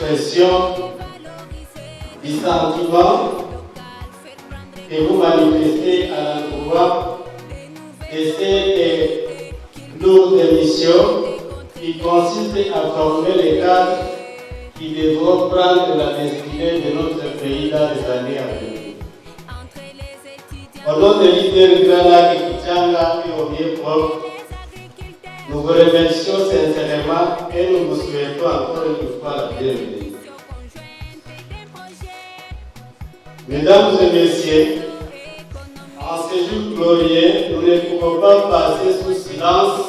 l'expression du sentiment que vous manifestez à l'endroit de cette lourde mission qui consiste à former les cadres qui devront prendre la destinée de notre pays dans les années à venir. Au nom de l'idée Grala Kichanga et au mieux propre, nous vous remercions sincèrement et nous vous souhaitons encore une fois la bienvenue. Mesdames et messieurs, en ce jour glorieux, nous ne pouvons pas passer sous silence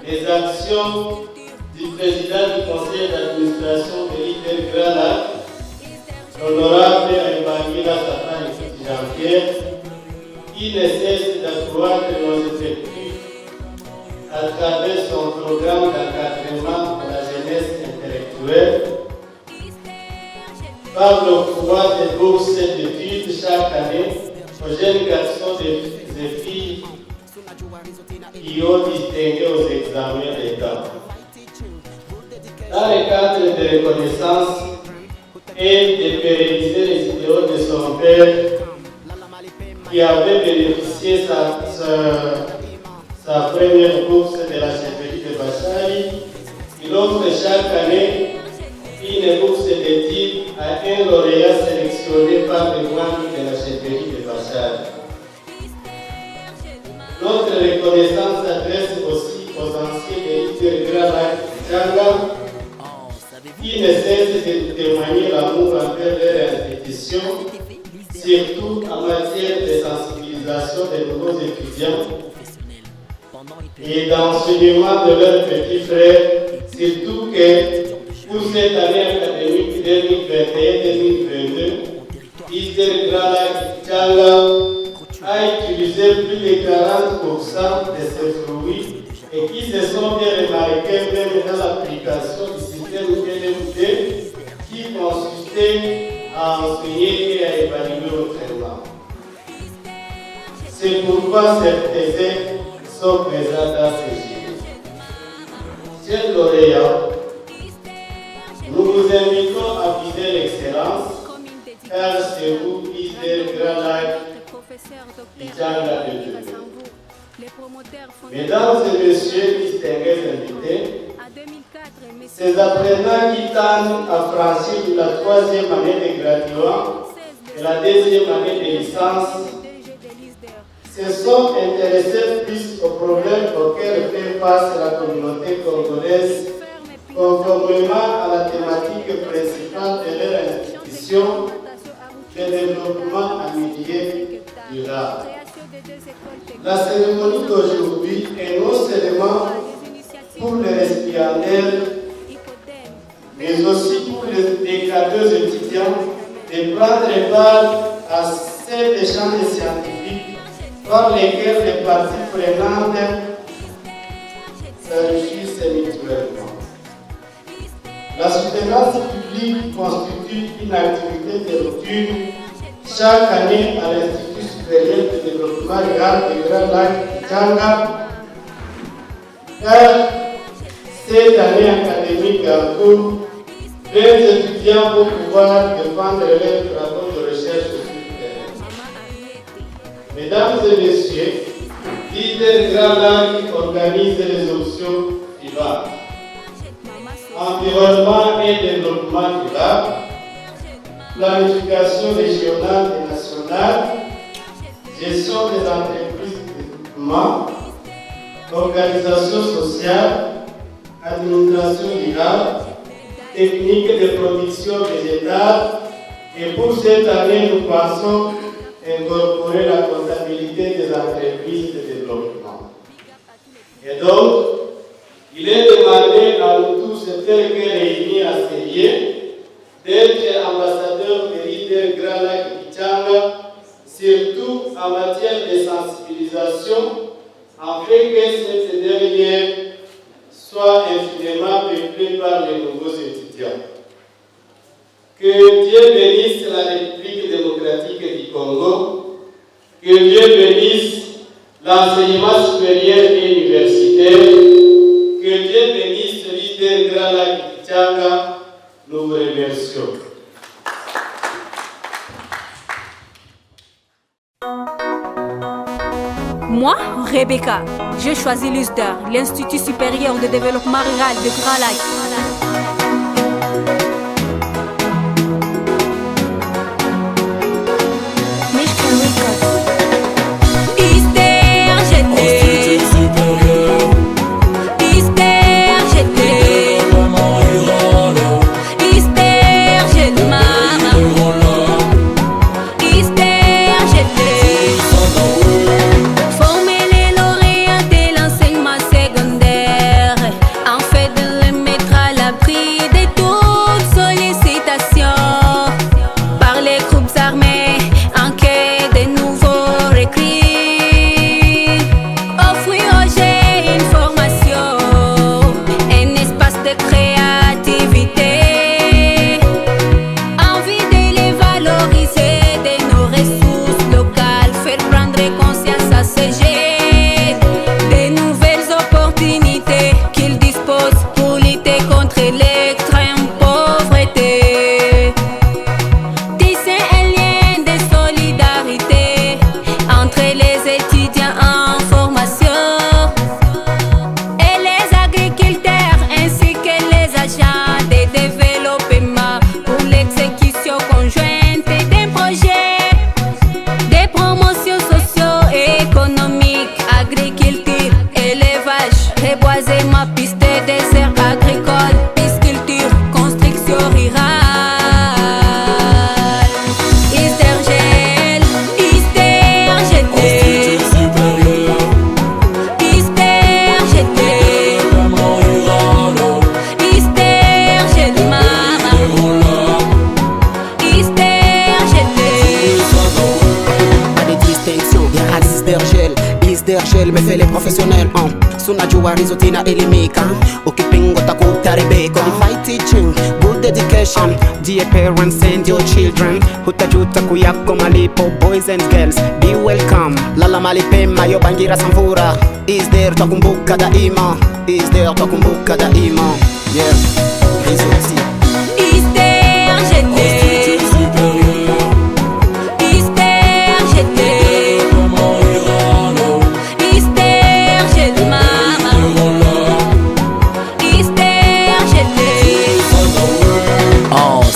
les actions du président du conseil d'administration de l'ITER Grand Lac, l'honorable Emmanuel Safari Jean-Pierre, qui ne cesse d'accroître nos effectifs à travers son programme d'encadrement de la jeunesse intellectuelle, par le pouvoir des bourses d'études chaque année aux jeunes garçons et filles qui ont distingué aux examens d'État. Dans le cadre de reconnaissance et de pérenniser les idéaux de son père qui avait bénéficié sa première bourse de la chefferie de Bachari, il offre chaque année une bourse d'études à un lauréat sélectionné par les membres de la chefferie de Bachari. Notre reconnaissance s'adresse aussi aux anciens de l'ITER Grand Lac Kichanga qui ne cessent de témoigner l'amour envers leur institution, surtout en matière de sensibilisation des nouveaux étudiants et d'enseignement de leurs petits frères, surtout que pour cette année académique 2021-2022, l'ITER Grand Lac Kichanga a utilisé plus de 40% de ces fruits et qui se sont bien remarqués même dans l'application du système LMD qui consistait à enseigner et à évaluer autrement. C'est pourquoi ces thèses sont présents dans ces jours. Chers lauréats, nous vous invitons à viser l'excellence car c'est vous, l'ITER Grand Lac Kichanga de Dieu. Mesdames et messieurs, distingués invités, ces apprenants qui tendent à franchir la 3e année de graduat et la 2e année de licence se sont intéressés plus aux problèmes auxquels fait face la communauté congolaise conformément à la thématique principale de leur institution, le développement en milieu durable. La cérémonie d'aujourd'hui est non seulement pour les récipiendaires, mais aussi pour les cadres étudiants de prendre part à cet échange scientifique par lesquels les parties prenantes s'enrichissent mutuellement. La soutenance publique constitue une activité de routine chaque année à l'Institut supérieur de développement rural de Grand Lac Kichanga, car cette année académique en cours, les étudiants vont pouvoir défendre leurs travaux de recherche sur le terrain. Mesdames et messieurs, l'ITER Grand Lac organise les options suivantes: environnement et développement durable, planification régionale et nationale, gestion des entreprises de développement, organisation sociale, administration durable, technique de production végétale, et pour cette année, nous pensons incorporer la comptabilité des entreprises de développement. Et donc, il est demandé à nous tous, tels que réunis à ces lieux, d'être ambassadeurs de l'ITER Grand Lac Kichanga, surtout en matière de sensibilisation, afin que cette dernière soit infiniment peuplée par les nouveaux étudiants. Que Dieu bénisse la République démocratique du Congo, que Dieu bénisse l'enseignement supérieur et universitaire, que Dieu bénisse l'ITER Grand Lac Kichanga. Nous vous remercions. Moi, Rebecca, j'ai choisi l'USDER, l'Institut supérieur de développement rural de Grand Lac. Me fait les professionnels Suna jua risotina elimika Ukipingo takuta rebeko Divine teaching, good education Dear parents and your children Hutajuta kuyako malipo Boys and girls, be welcome Lala malipema yo bangira samvura Is there takumbuka daima Is there takumbuka daima Yeah, risoti Is there j'étais Is there j'étais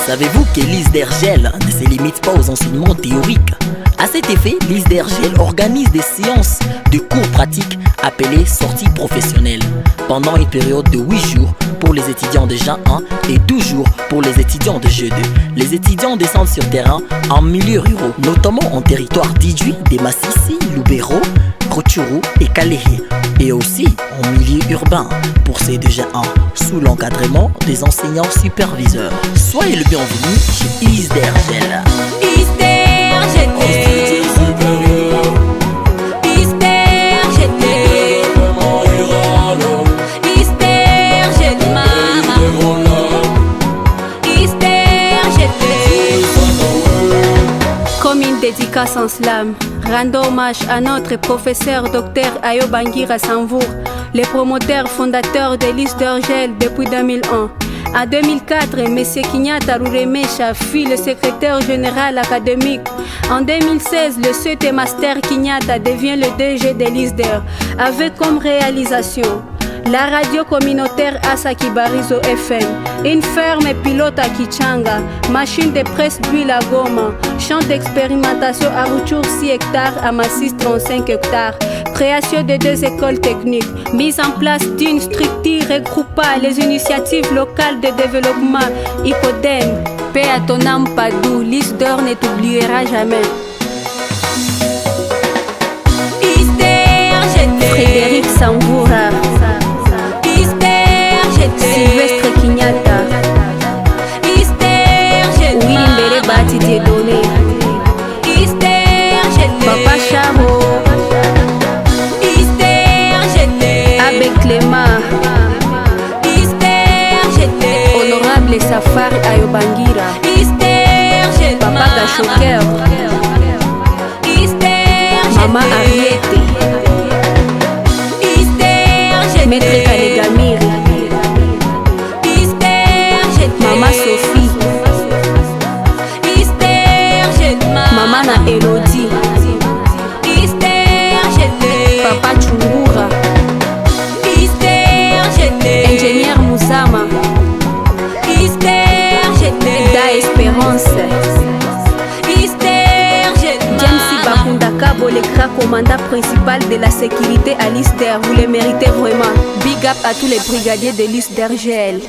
Savez-vous que l'ISDERGEL ne se limite pas aux enseignements théoriques? À cet effet, l'ISDERGEL organise des séances de cours pratiques appelées sorties professionnelles pendant une période de 8 jours pour les étudiants de Jean 1 et 12 jours pour les étudiants de Jeu 2. Les étudiants descendent sur terrain en milieu ruraux, notamment en territoire d'Idjui, de Massissi, Lubero, Rutshuru et Kalehe, et aussi en milieu urbain pour ces de Jean 1, sous l'encadrement des enseignants superviseurs. Soyez le bienvenu chez ISDERGEL. Comme une dédicace en slam, rendons hommage à notre professeur Dr Ayo Bangira Samvour, le promoteur fondateur de l'ISDERGEL depuis 2001. En 2004, M. Kinyata Ruremesha fut le secrétaire général académique. En 2016, le CT Master Kinyata devient le DG de l'ISDER, avec comme réalisation la radio communautaire Asaki Barizo FM, une ferme pilote à Kichanga, machine de presse d'huile à Goma, champ d'expérimentation à Rutshuru 6 hectares à Massis 35 hectares, création de 2 écoles techniques, mise en place d'une structure regroupant les initiatives locales de développement Hippodème. Paix à ton âme Padou, l'ISDER ne t'oubliera jamais. Frédéric Samvoura, Sylvestre Kinyata, Wimbere Bati Dieudonné, Papa Charo, Abbé Clément, Honorable Safari Ayo Bangira, Papa Gachoker, Maman Ariete, Maître Kalegamiri, Maman Sophie. l'excellence. James Bakunda Kabo, le grand commandant principal de la sécurité à l'ISDER, vous le méritez vraiment. Big up à tous les brigadiers de l'ISDER GL.